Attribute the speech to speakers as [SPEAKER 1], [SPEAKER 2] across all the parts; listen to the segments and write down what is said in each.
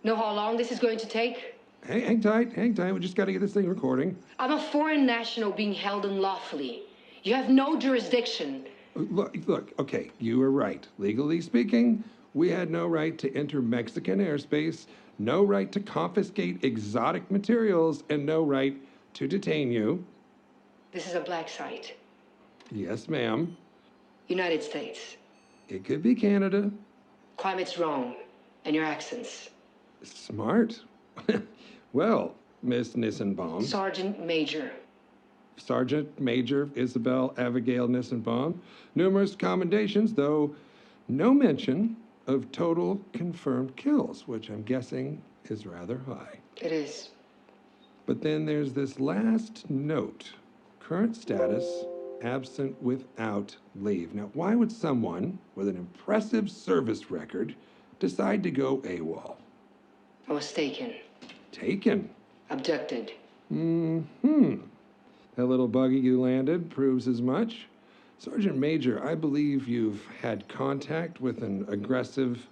[SPEAKER 1] Know how long this is going to take?
[SPEAKER 2] Hang tight. We just got to get this thing recording.
[SPEAKER 1] I'm a foreign national being held unlawfully. You have no jurisdiction.
[SPEAKER 2] Look, okay, you were right. Legally speaking, we had no right to enter Mexican airspace, no right to confiscate exotic materials, and no right to detain you.
[SPEAKER 1] This is a black site.
[SPEAKER 2] Yes, ma'am.
[SPEAKER 1] United States.
[SPEAKER 2] It could be Canada.
[SPEAKER 1] Climate's wrong. And your accents.
[SPEAKER 2] Smart. Well, Miss Nissenbaum.
[SPEAKER 1] Sergeant Major.
[SPEAKER 2] Sergeant Major Isabelle Abigail Nissenbaum. Numerous commendations, though no mention of total confirmed kills, which I'm guessing is rather high.
[SPEAKER 1] It is.
[SPEAKER 2] But then there's this last note. Current status, absent without leave. Now, why would someone with an impressive service record decide to go AWOL?
[SPEAKER 1] I was taken.
[SPEAKER 2] Taken?
[SPEAKER 1] Abducted.
[SPEAKER 2] That little buggy you landed proves as much. Sergeant Major, I believe you've had contact with an aggressive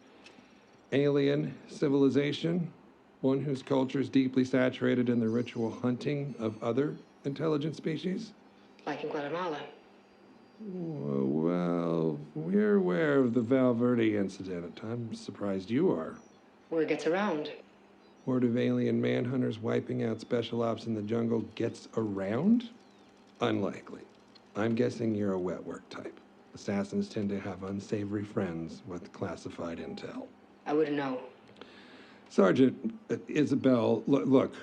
[SPEAKER 2] alien civilization, one whose culture is deeply saturated in the ritual hunting of other intelligent species?
[SPEAKER 1] Like in Guatemala.
[SPEAKER 2] Well, we're aware of the Valverde incident. I'm surprised you are.
[SPEAKER 1] Word gets around.
[SPEAKER 2] Horde of alien manhunters wiping out special ops in the jungle gets around? Unlikely. I'm guessing you're a wet work type. Assassins tend to have unsavory friends with classified intel.
[SPEAKER 1] I wouldn't know.
[SPEAKER 2] Sergeant, Isabelle, look,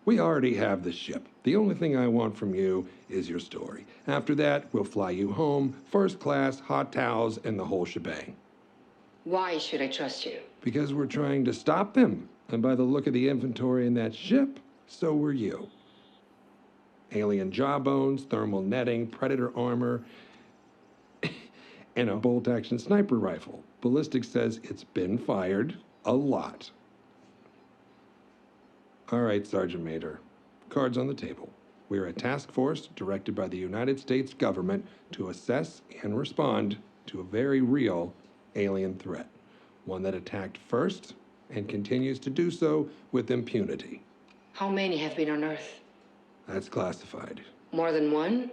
[SPEAKER 2] we already have the ship. The only thing I want from you is your story. After that, we'll fly you home, first class, hot towels, and the whole shebang.
[SPEAKER 1] Why should I trust you?
[SPEAKER 2] Because we're trying to stop them. And by the look of the inventory in that ship, so were you. Alien jawbones, thermal netting, predator armor, and a bolt-action sniper rifle. Ballistics says it's been fired a lot. All right, Sergeant Major. Cards on the table. We're a task force directed by the United States government to assess and respond to a very real alien threat. One that attacked first and continues to do so with impunity.
[SPEAKER 1] How many have been on Earth?
[SPEAKER 2] That's classified.
[SPEAKER 1] More than 1?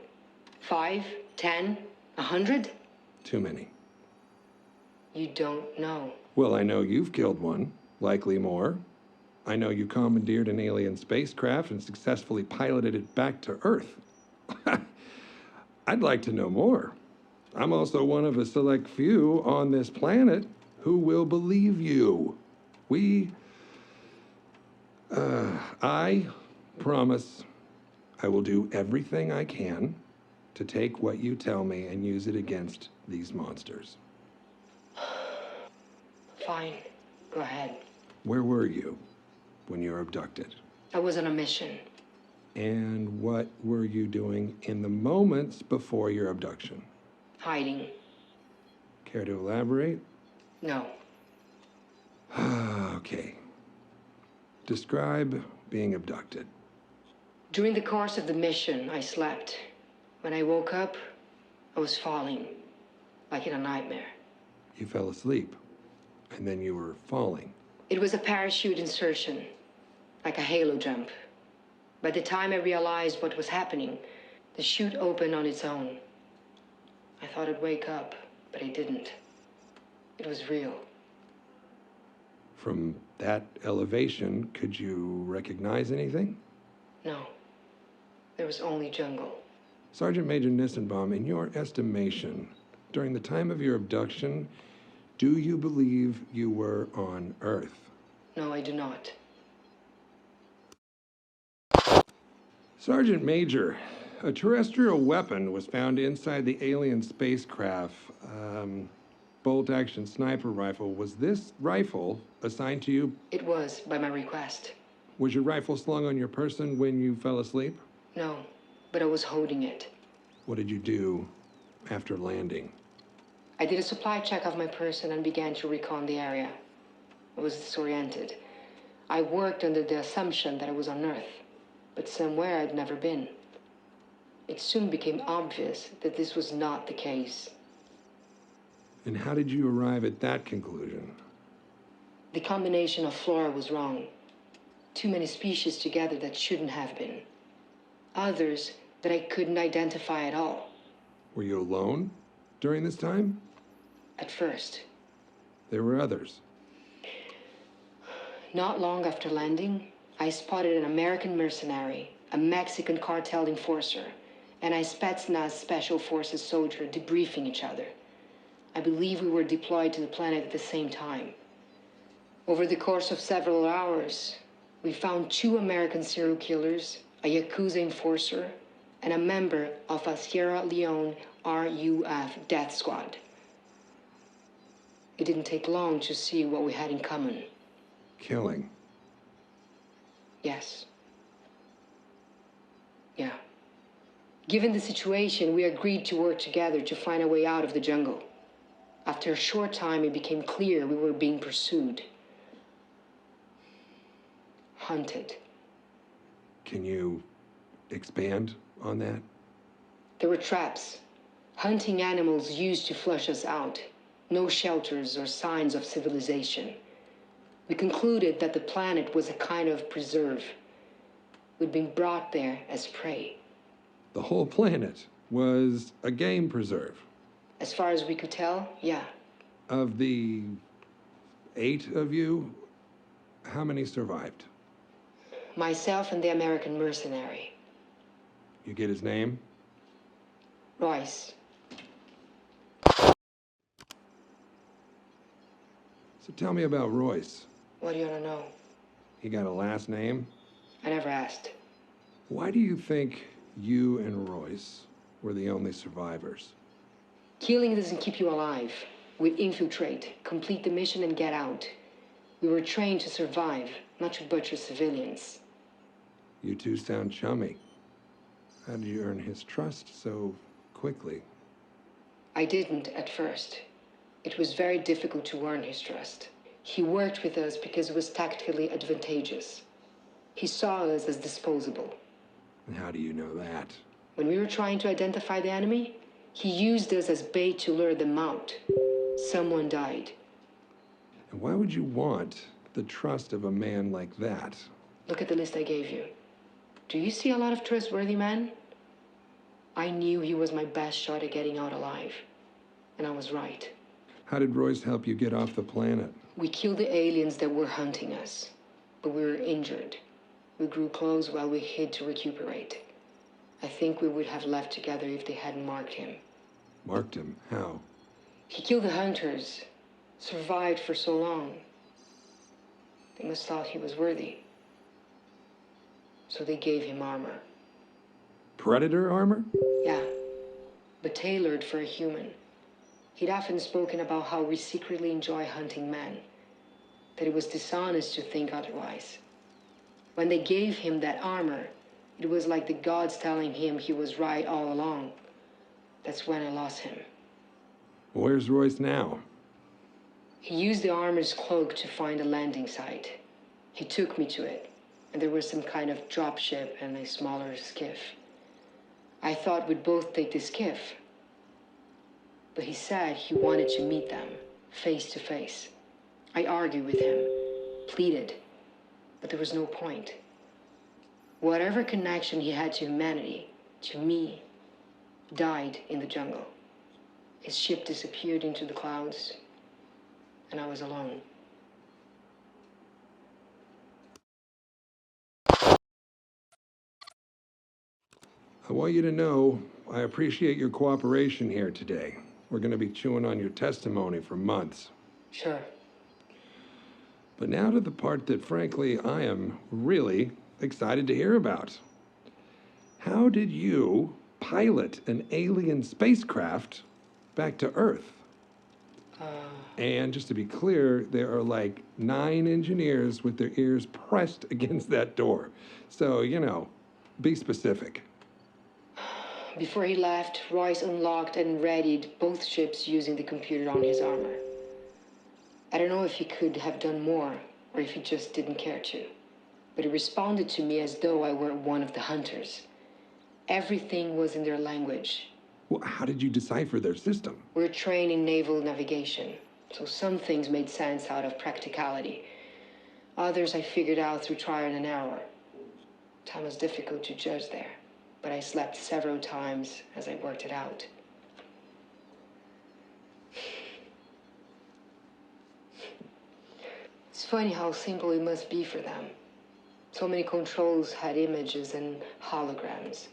[SPEAKER 1] 5? 10? 100?
[SPEAKER 2] Too many.
[SPEAKER 1] You don't know.
[SPEAKER 2] Well, I know you've killed one, likely more. I know you commandeered an alien spacecraft and successfully piloted it back to Earth. I'd like to know more. I'm also one of a select few on this planet who will believe you. I promise I will do everything I can to take what you tell me and use it against these monsters.
[SPEAKER 1] Fine. Go ahead.
[SPEAKER 2] Where were you when you were abducted?
[SPEAKER 1] I was on a mission.
[SPEAKER 2] And what were you doing in the moments before your abduction?
[SPEAKER 1] Hiding.
[SPEAKER 2] Care to elaborate?
[SPEAKER 1] No.
[SPEAKER 2] Okay. Describe being abducted.
[SPEAKER 1] During the course of the mission, I slept. When I woke up, I was falling, like in a nightmare.
[SPEAKER 2] You fell asleep, and then you were falling.
[SPEAKER 1] It was a parachute insertion, like a halo jump. By the time I realized what was happening, the chute opened on its own. I thought I'd wake up, but I didn't. It was real.
[SPEAKER 2] From that elevation, could you recognize anything?
[SPEAKER 1] No. There was only jungle.
[SPEAKER 2] Sergeant Major Nissenbaum, in your estimation, during the time of your abduction, do you believe you were on Earth?
[SPEAKER 1] No, I do not.
[SPEAKER 2] Sergeant Major, a terrestrial weapon was found inside the alien spacecraft. Bolt-action sniper rifle. Was this rifle assigned to you?
[SPEAKER 1] It was, by my request.
[SPEAKER 2] Was your rifle slung on your person when you fell asleep?
[SPEAKER 1] No, but I was holding it.
[SPEAKER 2] What did you do after landing?
[SPEAKER 1] I did a supply check of my person and began to recon the area. I was disoriented. I worked under the assumption that I was on Earth, but somewhere I'd never been. It soon became obvious that this was not the case.
[SPEAKER 2] And how did you arrive at that conclusion?
[SPEAKER 1] The combination of flora was wrong. Too many species together that shouldn't have been. Others that I couldn't identify at all.
[SPEAKER 2] Were you alone during this time?
[SPEAKER 1] At first.
[SPEAKER 2] There were others.
[SPEAKER 1] Not long after landing, I spotted an American mercenary, a Mexican cartel enforcer, and a Spetsnaz Special Forces soldier debriefing each other. I believe we were deployed to the planet at the same time. Over the course of several hours, we found 2 American serial killers, a Yakuza enforcer, and a member of a Sierra Leone RUF death squad. It didn't take long to see what we had in common.
[SPEAKER 2] Killing.
[SPEAKER 1] Yes. Yeah. Given the situation, we agreed to work together to find a way out of the jungle. After a short time, it became clear we were being pursued. Hunted.
[SPEAKER 2] Can you expand on that?
[SPEAKER 1] There were traps. Hunting animals used to flush us out. No shelters or signs of civilization. We concluded that the planet was a kind of preserve. We'd been brought there as prey.
[SPEAKER 2] The whole planet was a game preserve.
[SPEAKER 1] As far as we could tell, yeah.
[SPEAKER 2] Of the 8 of you, how many survived?
[SPEAKER 1] Myself and the American mercenary.
[SPEAKER 2] You get his name?
[SPEAKER 1] Royce.
[SPEAKER 2] So tell me about Royce.
[SPEAKER 1] What do you want to know?
[SPEAKER 2] He got a last name?
[SPEAKER 1] I never asked.
[SPEAKER 2] Why do you think you and Royce were the only survivors?
[SPEAKER 1] Killing doesn't keep you alive. We infiltrate, complete the mission, and get out. We were trained to survive, not to butcher civilians.
[SPEAKER 2] You two sound chummy. How did you earn his trust so quickly?
[SPEAKER 1] I didn't at first. It was very difficult to earn his trust. He worked with us because it was tactically advantageous. He saw us as disposable.
[SPEAKER 2] And how do you know that?
[SPEAKER 1] When we were trying to identify the enemy, he used us as bait to lure them out. Someone died.
[SPEAKER 2] And why would you want the trust of a man like that?
[SPEAKER 1] Look at the list I gave you. Do you see a lot of trustworthy men? I knew he was my best shot at getting out alive. And I was right.
[SPEAKER 2] How did Royce help you get off the planet?
[SPEAKER 1] We killed the aliens that were hunting us, but we were injured. We grew close while we hid to recuperate. I think we would have left together if they hadn't marked him.
[SPEAKER 2] Marked him? How?
[SPEAKER 1] He killed the hunters, survived for so long. They must thought he was worthy. So they gave him armor.
[SPEAKER 2] Predator armor?
[SPEAKER 1] Yeah, but tailored for a human. He'd often spoken about how we secretly enjoy hunting men, that it was dishonest to think otherwise. When they gave him that armor, it was like the gods telling him he was right all along. That's when I lost him.
[SPEAKER 2] Where's Royce now?
[SPEAKER 1] He used the armor's cloak to find a landing site. He took me to it, and there was some kind of dropship and a smaller skiff. I thought we'd both take the skiff. But he said he wanted to meet them, face to face. I argued with him, pleaded, but there was no point. Whatever connection he had to humanity, to me, died in the jungle. His ship disappeared into the clouds, and I was alone.
[SPEAKER 2] I want you to know I appreciate your cooperation here today. We're going to be chewing on your testimony for months.
[SPEAKER 1] Sure.
[SPEAKER 2] But now to the part that, frankly, I am really excited to hear about. How did you pilot an alien spacecraft back to Earth? And just to be clear, there are like 9 engineers with their ears pressed against that door. So, you know, be specific.
[SPEAKER 1] Before he left, Royce unlocked and readied both ships using the computer on his armor. I don't know if he could have done more, or if he just didn't care to. But he responded to me as though I were one of the hunters. Everything was in their language.
[SPEAKER 2] Well, how did you decipher their system?
[SPEAKER 1] We're trained in naval navigation. So some things made sense out of practicality. Others I figured out through trial and error. Time was difficult to judge there, but I slept several times as I worked it out. It's funny how simple it must be for them. So many controls had images and holograms.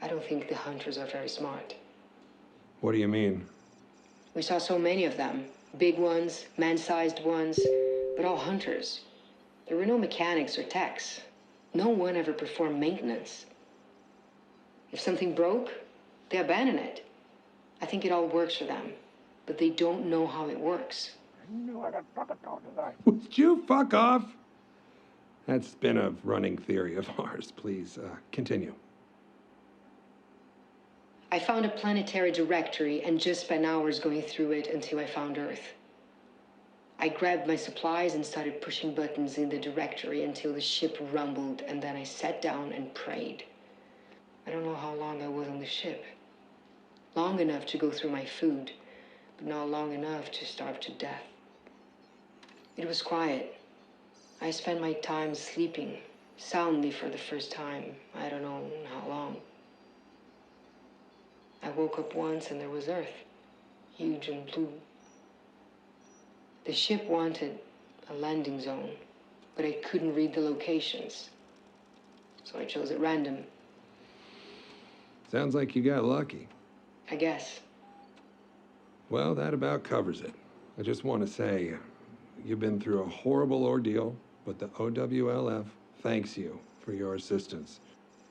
[SPEAKER 1] I don't think the hunters are very smart.
[SPEAKER 2] What do you mean?
[SPEAKER 1] We saw so many of them. Big ones, man-sized ones, but all hunters. There were no mechanics or techs. No one ever performed maintenance. If something broke, they abandon it. I think it all works for them, but they don't know how it works.
[SPEAKER 2] Would you fuck off? That's been a running theory of ours. Please, continue.
[SPEAKER 1] I found a planetary directory and just spent hours going through it until I found Earth. I grabbed my supplies and started pushing buttons in the directory until the ship rumbled, and then I sat down and prayed. I don't know how long I was on the ship. Long enough to go through my food, but not long enough to starve to death. It was quiet. I spent my time sleeping, soundly for the first time. I don't know how long. I woke up once and there was Earth, huge and blue. The ship wanted a landing zone, but I couldn't read the locations. So I chose at random.
[SPEAKER 2] Sounds like you got lucky.
[SPEAKER 1] I guess.
[SPEAKER 2] Well, that about covers it. I just want to say, you've been through a horrible ordeal, but the O.W.L.F thanks you for your assistance.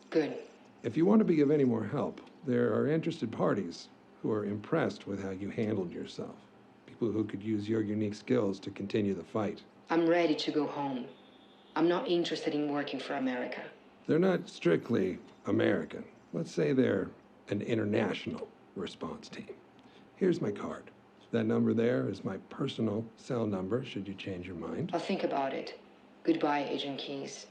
[SPEAKER 1] Good.
[SPEAKER 2] If you want to be of any more help, there are interested parties who are impressed with how you handled yourself. People who could use your unique skills to continue the fight.
[SPEAKER 1] I'm ready to go home. I'm not interested in working for America.
[SPEAKER 2] They're not strictly American. Let's say they're an international response team. Here's my card. That number there is my personal cell number, should you change your mind.
[SPEAKER 1] I'll think about it. Goodbye, Agent Keys.